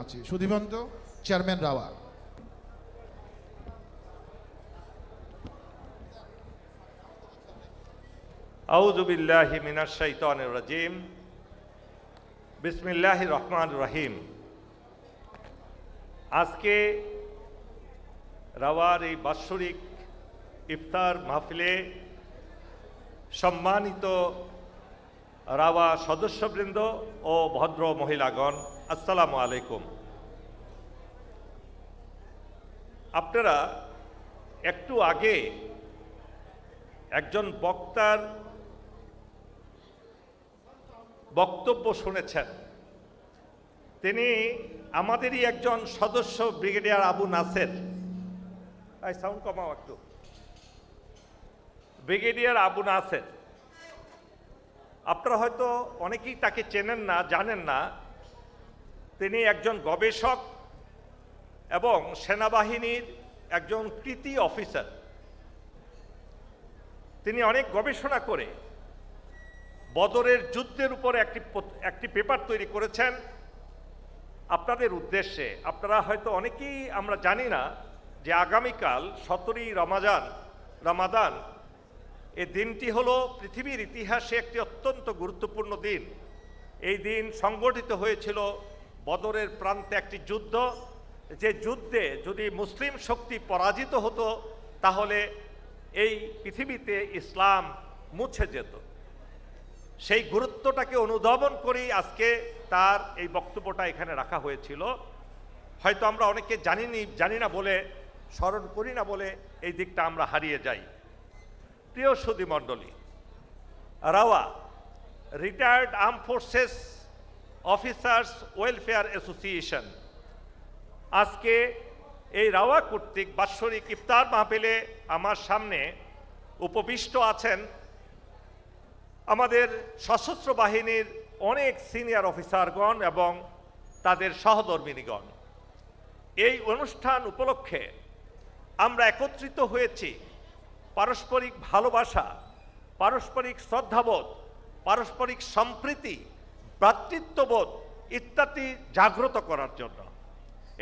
আছে সুধীবন্ত চেয়ারম্যান রাওয়া। আউযু বিল্লাহি মিনাশ শাইতানির রাজিম। বিসমিল্লাহির রহমানির রহিম। আজকে রাওয়ার এই বাৎসরিক ইফতার মাহফিলে সম্মানিত রাওয়া সদস্যবৃন্দ ও ভদ্র মহিলাগণ, আসসালামু আলাইকুম। আপনারা একটু আগে একজন বক্তার বক্তব্য শুনেছেন। তিনি আমাদেরই একজন সদস্য ব্রিগেডিয়ার আবু নাসের, সাউন্ড কমাও একটু, ব্রিগেডিয়ার আবু নাসের। আপনারা হয়তো অনেকেই তাকে চেনেন না, জানেন না। তিনি একজন গবেষক এবং সেনাবাহিনীর একজন কৃতী অফিসার। তিনি অনেক গবেষণা করে বদরের যুদ্ধের উপর একটি পেপার তৈরি করেছেন আপনাদের উদ্দেশ্যে। আপনারা হয়তো অনেকেই আমরা জানি না যে আগামীকাল 17ই রমাদান এই দিনটি হলো পৃথিবীর ইতিহাসে একটি অত্যন্ত গুরুত্বপূর্ণ দিন। এই দিন সংগঠিত হয়েছিল বদরের প্রান্তে একটি যুদ্ধ, যে যুদ্ধে যদি মুসলিম শক্তি পরাজিত হতো তাহলে এই পৃথিবীতে ইসলাম মুছে যেত। সেই গুরুত্বটাকে অনুধাবন করেই আজকে তার এই বক্তব্যটা এখানে রাখা হয়েছিল। হয়তো আমরা অনেকে জানি না বলে, স্মরণ করি না বলে এই দিকটা আমরা হারিয়ে যাই। প্রিয় সুধী মণ্ডলী, rava retired arm forces officers welfare association আজকে এই রাওয়া কর্তৃক বাৎসরিক ইফতার মাহফিলে আমার সামনে উপবিষ্ট আছেন আমাদের সশস্ত্র বাহিনীর অনেক সিনিয়র অফিসারগণ এবং তাদের সহধর্মিণীগণ। এই অনুষ্ঠান উপলক্ষে আমরা একত্রিত হয়েছি পারস্পরিক ভালোবাসা, পারস্পরিক শ্রদ্ধাবোধ, পারস্পরিক সম্প্রীতি, ভ্রাতৃত্ববোধ ইত্যাদি জাগ্রত করার জন্য।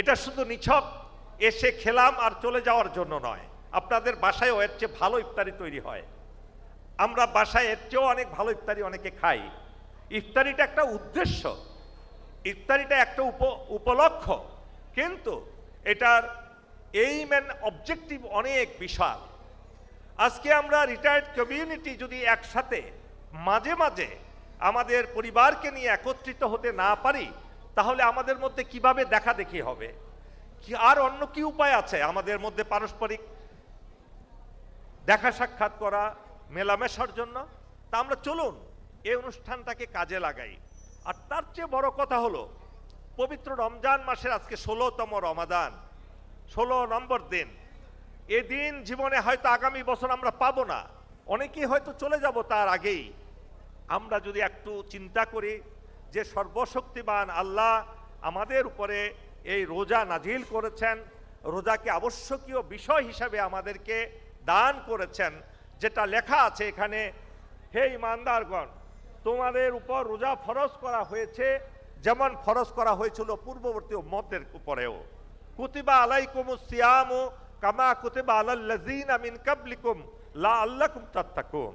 এটা শুধু নিছক এসে খেলাম আর চলে যাওয়ার জন্য নয়। আপনাদের বাসায়ও এর চেয়ে ভালো ইফতারি তৈরি হয়, আমরা বাসায় এর চেয়েও অনেক ভালো ইফতারি অনেকে খাই। ইফতারিটা একটা উদ্দেশ্য, ইফতারিটা একটা উপলক্ষ, কিন্তু এটার এইম অ্যান্ড অবজেক্টিভ অনেক বিশাল। আজকে আমরা রিটায়ার্ড কমিউনিটি যদি একসাথে মাঝে মাঝে আমাদের পরিবারকে নিয়ে একত্রিত হতে না পারি তাহলে আমাদের মধ্যে কিভাবে দেখা দেখি হবে? আর অন্য কি উপায় আছে আমাদের মধ্যে পারস্পরিক দেখা সাক্ষাৎ করা, মেলামেশার জন্য? তা আমরা চলুন এই অনুষ্ঠানটাকে কাজে লাগাই। আর তার চেয়ে বড় কথা হলো পবিত্র রমজান মাসের আজকে 16তম রমাদান, 16 নম্বর দিন। এদিন জীবনে হয়তো আগামী বছর আমরা পাবো না, অনেকেই হয়তো চলে যাব তার আগেই। আমরা যদি একটু চিন্তা করি যে সর্বশক্তিমান আল্লাহ আমাদের উপরে এই রোজা নাজিল করেছেন, রোজাকে আবশ্যকীয় বিষয় হিসাবে আমাদেরকে দান করেছেন, যেটা লেখা আছে এখানে, হে ঈমানদারগণ, তোমাদের উপর রোজা ফরজ করা হয়েছে যেমন ফরজ করা হয়েছিল পূর্ববর্তী উম্মতের উপরেও। কুতিবা আলাইকুমুস সিয়ামু কামা কুতিবা আলাল্লাযিনা মিন ক্বাবলিকুম লাআল্লাকুম তাত্তাকুন,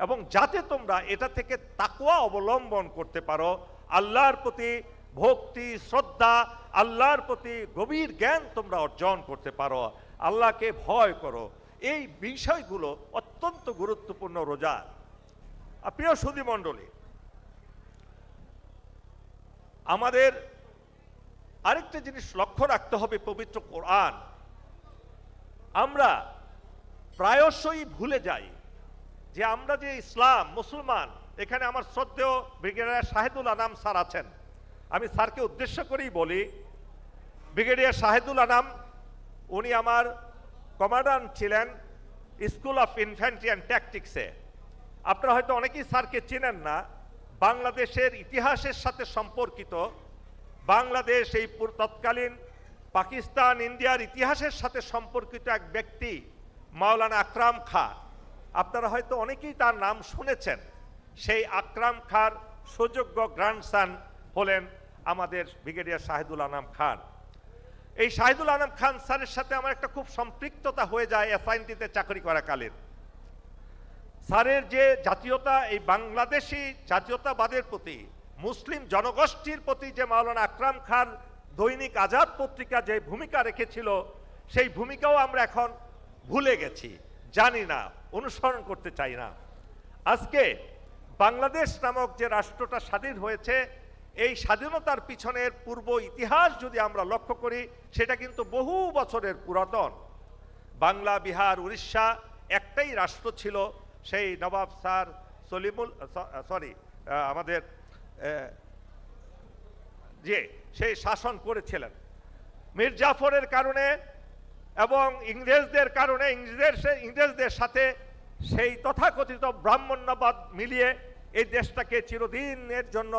এবং যাতে তোমরা এটা থেকে তাকওয়া অবলম্বন করতে পারো, আল্লাহর প্রতি ভক্তি, শ্রদ্ধা, আল্লাহর প্রতি গভীর জ্ঞান তোমরা অর্জন করতে পারো, আল্লাহকে ভয় করো। এই বিষয়গুলো অত্যন্ত গুরুত্বপূর্ণ রোজা। প্রিয় সুধী মণ্ডলী, আমাদের আরেকটা জিনিস লক্ষ্য রাখতে হবে, পবিত্র কোরআন আমরা প্রায়শই ভুলে যাই যে আমরা যে ইসলাম মুসলমান। এখানে আমার শ্রদ্ধেয় ব্রিগেডিয়ার শাহেদুল আনাম স্যার আছেন, আমি স্যারকে উদ্দেশ্য করেই বলি। ব্রিগেডিয়ার শাহেদুল আনাম উনি আমার কমান্ডান্ট ছিলেন স্কুল অফ ইনফ্যান্ট্রি অ্যান্ড ট্যাকটিক্সে। আপনারা হয়তো অনেকেই স্যারকে চেনেন না। বাংলাদেশের ইতিহাসের সাথে সম্পর্কিত, বাংলাদেশ এই তৎকালীন পাকিস্তান ইন্ডিয়ার ইতিহাসের সাথে সম্পর্কিত এক ব্যক্তি মাওলানা আকরাম খাঁ। আপনারা হয়তো অনেকেই তার নাম শুনেছেন। সেই আকরাম খাঁর সুযোগ্য গ্র্যান্ডসন হলেন আমাদের ব্রিগেডিয়ার শাহিদুল আনাম খান। এই শাহিদুল আনাম খান স্যারের সাথে আমার একটা খুব সম্পৃক্ততা হয়ে যায় এসআইনটিতে চাকরি করাকালীন। স্যারের যে জাতীয়তা, এই বাংলাদেশি জাতীয়তাবাদের প্রতি, মুসলিম জনগোষ্ঠীর প্রতি যে মাওলানা আকরাম খান দৈনিক আজাদ পত্রিকা যে ভূমিকা রেখেছিল, সেই ভূমিকাও আমরা এখন ভুলে গেছি, জানি না, অনুসরণ করতে চাই না। আজকে বাংলাদেশ নামক যে রাষ্ট্রটা স্বাধীন হয়েছে, এই স্বাধীনতার পিছনের পূর্ব ইতিহাস যদি আমরা লক্ষ্য করি, সেটা কিন্তু বহু বছরের পুরাতন। বাংলা, বিহার, উড়িষ্যা একটাই রাষ্ট্র ছিল। সেই নবাব স্যার আমাদের সেই শাসন করেছিলেন। মীর জাফরের কারণে এবং ইংরেজদের কারণে, ইংরেজদের সাথে সেই তথাকথিত ব্রাহ্মণ্যবাদ মিলিয়ে এই দেশটাকে চিরদিনের জন্য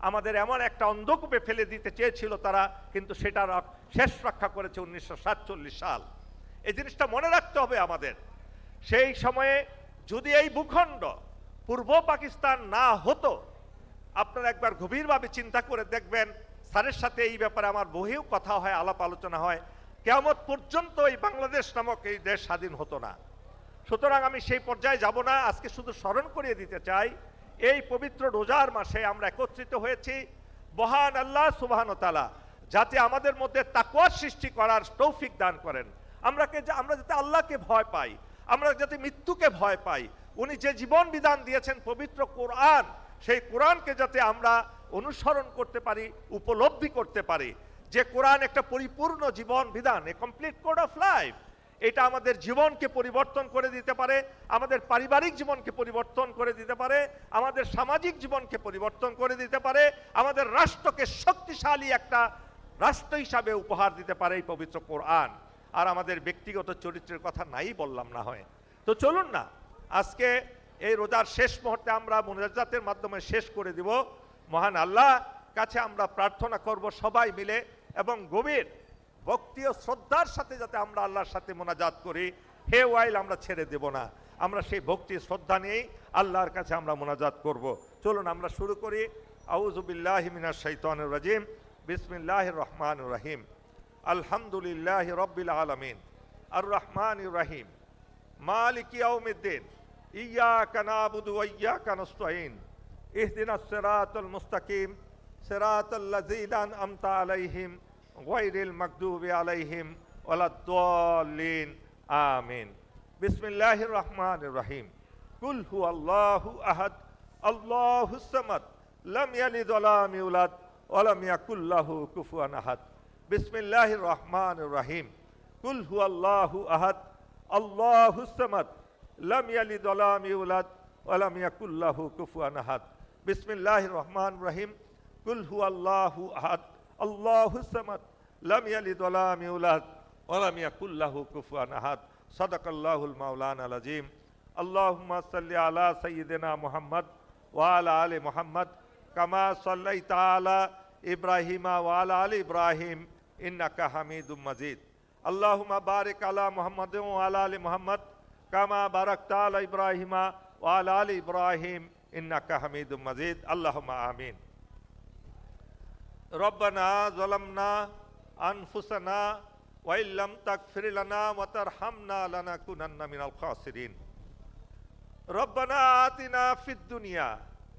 আমাদের এমন একটা অন্ধকূপে ফেলে দিতে চেয়েছিল তারা, কিন্তু সেটার শেষ রক্ষা করেছে 1947 সাল। এই জিনিসটা মনে রাখতে হবে আমাদের। সেই সময়ে যদি এই ভূখণ্ড পূর্ব পাকিস্তান না হতো, আপনারা একবার গভীরভাবে চিন্তা করে দেখবেন, স্যারের সাথে এই ব্যাপারে আমার বহু কথা হয়, আলাপ আলোচনা হয়, কিয়ামত পর্যন্ত এই বাংলাদেশ নামক এই দেশ স্বাধীন হতো না। সুতরাং আমি সেই পর্যায়ে যাব না, আজকে শুধু স্মরণ করিয়ে দিতে চাই, এই পবিত্র রোজার মাসে আমরা একত্রিত হয়েছি। মহান আল্লাহ সুবহানাহু ওয়া তাআলা যাতে আমাদের মধ্যে তাকওয়া সৃষ্টি করার তৌফিক দান করেন। আমরা যাতে আল্লাহকে ভয় পাই, আমরা যাতে মৃত্যুকে ভয় পাই। উনি যে জীবন বিধান দিয়েছেন পবিত্র কোরআন, সেই কোরআনকে যাতে আমরা অনুসরণ করতে পারি, উপলব্ধি করতে পারি যে কোরআন একটা পরিপূর্ণ জীবন বিধান, এ কমপ্লিট কোড অফ লাইফ। এটা আমাদের জীবনকে পরিবর্তন করে দিতে পারে, আমাদের পারিবারিক জীবনকে পরিবর্তন করে দিতে পারে, আমাদের সামাজিক জীবনকে পরিবর্তন করে দিতে পারে, আমাদের রাষ্ট্রকে শক্তিশালী একটা রাষ্ট্র হিসাবে উপহার দিতে পারে এই পবিত্র কোরআন। আর আমাদের ব্যক্তিগত চরিত্রের কথা নাই বললাম না হয়। তো চলুন না আজকে এই রোজার শেষ মুহূর্তে আমরা মুনাজাতের মাধ্যমে শেষ করে দিব। মহান আল্লাহ কাছে আমরা প্রার্থনা করব সবাই মিলে, এবং গভীর ভক্তি ও শ্রদ্ধার সাথে যাতে আমরা আল্লাহর সাথে মোনাজাত করি। হে ওয়াইল আমরা ছেড়ে দেব না, আমরা সেই ভক্তি শ্রদ্ধা নিয়েই আল্লাহর কাছে আমরা মোনাজাত করব। চলুন আমরা শুরু করি। আউযু বিল্লাহি মিনাশ শাইতানির রাজিম, বিসমিল্লাহির রহমানির রহিম। আলহামদুলিল্লাহি রাব্বিল আলামিন, আর রহমানির রহিম, মালিকি ইয়াউমিদ্দিন, ইয়াকা না'বুদু ওয়া ইয়াকা নাস্তাঈন, ইহদিনাস সিরাতাল মুস্তাকিম, সিরাতাল লাযীনা আন'আমতা আলাইহিম গায়রিল মাগদুবি আলাইহিম ওয়ালাদ-দাল্লিন, আমিন। বিসমিল্লাহির রহমানির রহিম। কুল হুয়াল্লাহু আহাদ, আল্লাহুস সামাদ, লাম ইয়ালিদ ওয়া লাম ইউলাদ ওয়া লাম ইয়াকুল লাহু কুফুয়ান আহাদ। বিসমিল্লাহির রহমানির রহিম। কুল হুয়াল্লাহু আহাদ, আল্লাহুস সামাদ, লাম ইয়ালিদ ওয়া লাম ইউলাদ ওয়া লাম ইয়াকুল লাহু কুফুয়ান আহাদ। বিসমিল্লাহির রহমানির রহিম। কুল হুয়াল্লাহু আহাদ, আল্লাহুস সামাদ, লাম ইয়ালিদ ওয়া লাম ইউলাদ ওয়া লাম ইয়াকুল লাহু কুফুয়ান আহাদ। সাদাকাল্লাহুল মাওলানাল আযীম। আল্লাহুম্মা সাল্লি আলা সাইয়্যিদিনা মুহাম্মদ ওয়া আলা আলি মুহাম্মদ কামা সাল্লাইতা আলা ইব্রাহিমা ওয়া আলা আলি ইব্রাহিম ইন্নাকা হামিদুম মাজিদ। আল্লাহুম্মা বারিক আলা মুহাম্মাদ ওয়া আলা আলি মুহাম্মদ কামা বারাকতা আলা ইব্রাহিমা ওয়া আলা আলি ইব্রাহিম ইন্নাকা হামিদুম মাজিদ। আল্লাহুম্মা আমিন। রব্বানা যালামনা আনফুসানা ওয়া ইল্লাম তাগফির লানা ওয়া তারহামনা লানাকুনান্না মিনাল খাসিরিন। রব্বানা আতিনা ফিদ দুনিয়া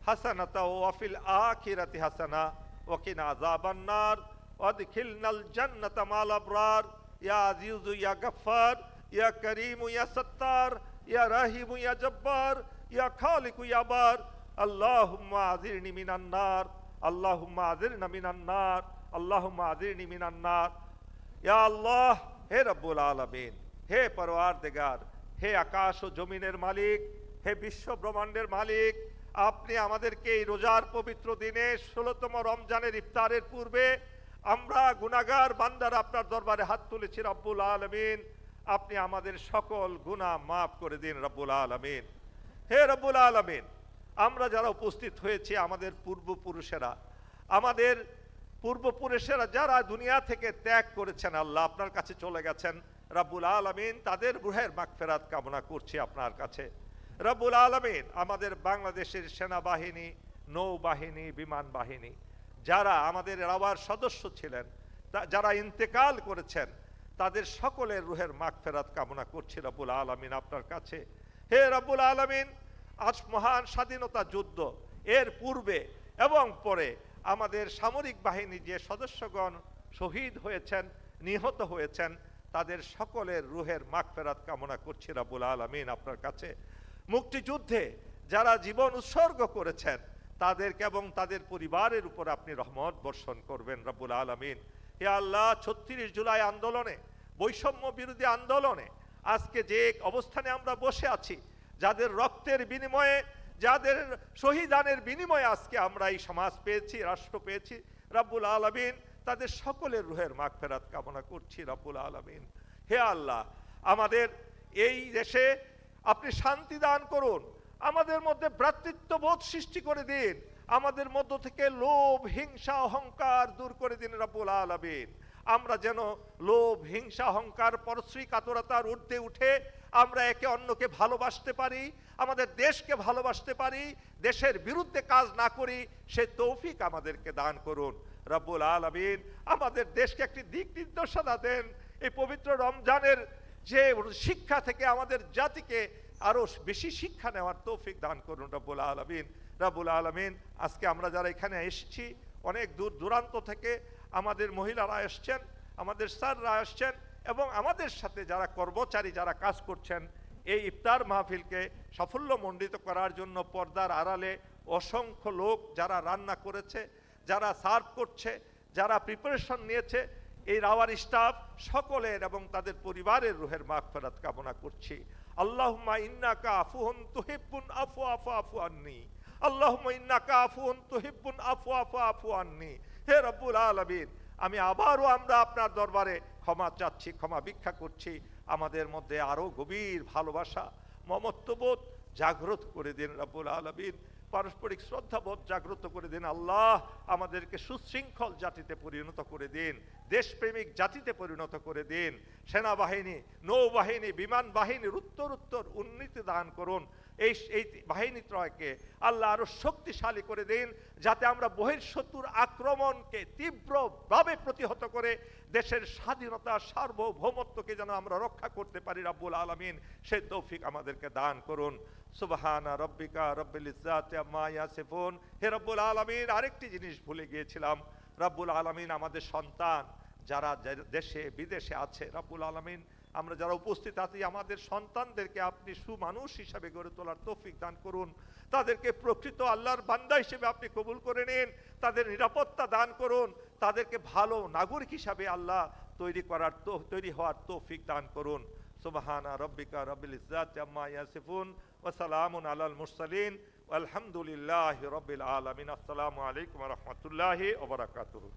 হাসানাতাও ওয়া ফিল আখিরাতি হাসানা ওয়া কিনা আযাবান নার ওয়াদখিলনাল জান্নাতা মাল আবরার। ইয়া আজিজু ইয়া গফফার, ইয়া করিমু ইয়া সত্তার, ইয়া রাহিমু ইয়া জব্বার, ইয়া খালিকু ইয়া বার। আল্লাহুম্মা আজিরনি মিনান নার, আল্লাহুম্মা আজিরনা মিনান নার, আল্লাহুম্মা আজিরনি মিনান নার। ইয়া আল্লাহ, হে রব্বুল আলামিন, হে পরওয়ারদিগার, হে আকাশ ও জমিনের মালিক, হে বিশ্ব ব্রহ্মাণ্ডের মালিক, আপনি আমাদেরকে এই রোজার পবিত্র দিনে 16তম রমজানের ইফতারের পূর্বে আমরা গুনাহগার বান্দারা আপনার দরবারে হাত তুলেছি রব্বুল আলামিন। আপনি আমাদের সকল গুনাহ মাফ করে দিন রব্বুল আলামিন। হে রব্বুল আলামিন, আমরা যারা উপস্থিত হয়েছি, আমাদের পূর্বপুরুষেরা যারা দুনিয়া থেকে ত্যাগ করেছেন, আল্লাহ আপনার কাছে চলে গেছেন রব্বুল আলামিন, তাদের রুহের মাগফিরাত কামনা করছি আপনার কাছে রব্বুল আলামিন। আমাদের বাংলাদেশের সেনাবাহিনী, নৌবাহিনী, বিমান বাহিনী যারা আমাদের রাওয়ার সদস্য ছিলেন, যারা ইন্তেকাল করেছেন, তাদের সকলের রুহের মাগফিরাত কামনা করছি রব্বুল আলামিন আপনার কাছে। হে রব্বুল আলামিন, আজ মহান স্বাধীনতা যুদ্ধ এর পূর্বে এবং পরে আমাদের সামরিক বাহিনী যে সদস্যগণ শহীদ হয়েছেন, নিহত হয়েছেন, তাদের সকলের রুহের মাগফিরাত কামনা করছি রব্বুল আলামিন আপনার কাছে। মুক্তিযুদ্ধে যারা জীবন উৎসর্গ করেছেন তাদেরকে এবং তাদের পরিবারের উপর আপনি রহমত বর্ষণ করবেন রব্বুল আলামিন। হে আল্লাহ, 36 জুলাই আন্দোলনে, বৈষম্য বিরোধী আন্দোলনে আজকে যে অবস্থানে আমরা বসে আছি, যাদের রক্তের বিনিময়ে, যাদের শহীদানের বিনিময়ে আজকে আমরা এই সমাজ পেয়েছি, রাষ্ট্র পেয়েছি রব্বুল আলামিন, তাদের সকলের রুহের মাগফিরাত কামনা করছি রব্বুল আলামিন। হে আল্লাহ, আমাদের এই দেশে আপনি শান্তি দান করুন, আমাদের মধ্যে ভ্রাতৃত্ববোধ সৃষ্টি করে দিন, আমাদের মধ্য থেকে লোভ, হিংসা, অহংকার দূর করে দিন রব্বুল আলামিন। আমরা যেন লোভ, হিংসা, অহংকার, পরশ্রী কাতরতার ঊর্ধ্বে উঠে আমরা একে অন্যকে ভালোবাসতে পারি, আমাদের দেশকে ভালোবাসতে পারি, দেশের বিরুদ্ধে কাজ না করি, সে তৌফিক আমাদেরকে দান করুন রব্বুল আলামিন। আমাদের দেশকে একটি দিক নির্দেশনা দেন, এই পবিত্র রমজানের যে শিক্ষা থেকে আমাদের জাতিকে আরো বেশি শিক্ষা নেওয়ার তৌফিক দান করুন রব্বুল আলামিন। রব্বুল আলামিন, আজকে আমরা যারা এখানে এসেছি অনেক দূর দূরান্ত থেকে, আমাদের মহিলারা আসছেন, আমাদের স্যাররা আসছেন, এবং আমাদের সাথে যারা কর্মচারী যারা কাজ করছেন এই ইফতার মাহফিলকে সাফল্যমণ্ডিত করার জন্য পর্দার আড়ালে অসংখ্য লোক যারা রান্না করেছে, যারা সার্ভ করছে, যারা প্রিপারেশন নিয়েছে, এই রাওয়ার স্টাফ সকলের এবং তাদের পরিবারের রুহের মাগফিরাত কামনা করছি। আল্লাহুম্মা ইন্নাকা আফুহুন তুহিব্বুন আফু আফু আফু আন্নি, আল্লাহুম্মা ইন্নাকা আফুহুন তুহিব্বুন আফু আফু আফু আন্নি। হে রব্বুল আলামিন, আমি আবারও আমরা আপনার দরবারে ক্ষমা চাচ্ছি, ক্ষমা ভিক্ষা করছি। আমাদের মধ্যে আরো গভীর ভালোবাসা, মমত্ববোধ জাগ্রত করে দিন রব্বুল আলামিন, পারস্পরিক শ্রদ্ধাবোধ জাগ্রত করে দিন। আল্লাহ, আমাদেরকে সুশৃঙ্খল জাতিতে পরিণত করে দিন, দেশপ্রেমিক জাতিতে পরিণত করে দিন। সেনাবাহিনী, নৌবাহিনী, বিমান বাহিনীর উত্তর উন্নতি দান করুন। এই বাহিনীত্রয়কে আল্লাহ আরো শক্তিশালী করে দিন, যাতে আমরা বহির্শত্রুর আক্রমণকে তীব্রভাবে প্রতিহত করে দেশের স্বাধীনতা, সার্বভৌমত্বকে যেন আমরা রক্ষা করতে পারি রব্বুল আলামিন, সেই তৌফিক আমাদেরকে দান করুন। সুবহানা রব্বিকা রব্বিল ইজ্জাতি আম্মা ইয়াসিফুন। হে রব্বুল আলামিন, আরেকটি জিনিস ভুলে গিয়েছিলাম। রব্বুল আলামিন, আমাদের সন্তান যারা দেশে বিদেশে আছে, রব্বুল আলামিন, আমরা যারা উপস্থিত আছি, আমাদের সন্তানদেরকে আপনি সুমানুষ হিসাবে গড়ে তোলার তৌফিক দান করুন, তাদেরকে প্রকৃত আল্লাহর বান্দা হিসেবে আপনি কবুল করে নিন, তাদের নিরাপত্তা দান করুন, তাদেরকে ভালো নাগরিক হিসাবে আল্লাহ তৈরি হওয়ার তৌফিক দান করুন। সুবহানা রব্বিকা রব্বিল ইজ্জাতি আম্মা ইয়াসিফুন ওয়া সালামুন আলাল মুরসালিন ওয়ালহামদুলিল্লাহি রব্বিল আলামিন। আসসালামু আলাইকুম ওয়া রাহমাতুল্লাহি ওয়া বারাকাতুহু।